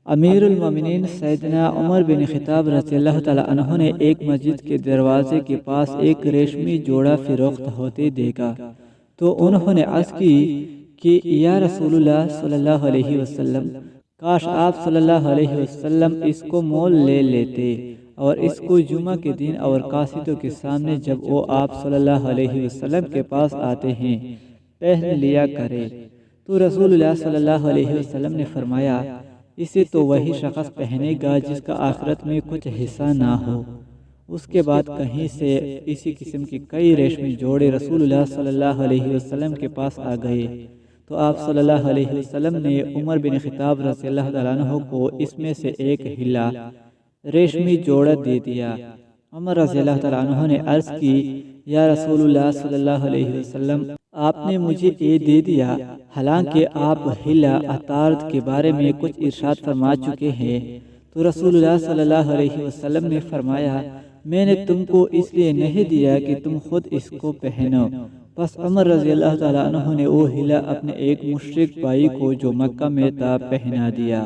امیر المومنین سیدنا عمر بن خطاب رضی اللہ تعالیٰ عنہ نے ایک مسجد کے دروازے کے پاس ایک ریشمی جوڑا فروخت ہوتے دیکھا تو انہوں نے عرض کی کہ یا رسول اللہ صلی اللہ علیہ وسلم، کاش آپ صلی اللہ علیہ وسلم اس کو مول لے لیتے اور اس کو جمعہ کے دن اور قاصدوں کے سامنے جب وہ آپ صلی اللہ علیہ وسلم کے پاس آتے ہیں پہن لیا کرے۔ تو رسول اللہ صلی اللہ علیہ وسلم نے فرمایا، اسے تو وہی شخص پہنے گا جس کا آخرت میں کچھ حصہ نہ ہو۔ اس کے بعد کہیں سے اسی قسم کی کئی ریشمی جوڑے رسول اللہ صلی اللہ علیہ وسلم کے پاس آ گئے تو آپ صلی اللہ علیہ وسلم نے عمر بن خطاب رضی اللہ تعالیٰ عنہ کو اس میں سے ایک ہلا ریشمی جوڑا دے دیا۔ عمر رضی اللہ تعالیٰ عنہ نے عرض کی، یا رسول اللہ صلی اللہ علیہ وسلم، آپ نے مجھے یہ دے دیا، حالانکہ آپ ہلا عطارد کے بارے میں کچھ ارشاد فرما چکے ہیں۔ تو رسول اللہ صلی اللہ علیہ وسلم نے فرمایا، میں نے تم کو اس لیے نہیں دیا کہ تم خود اس کو پہنو۔ بس عمر رضی اللہ تعالیٰ عنہ نے وہ ہلا اپنے ایک مشرک بھائی کو جو مکہ میں تھا پہنا دیا۔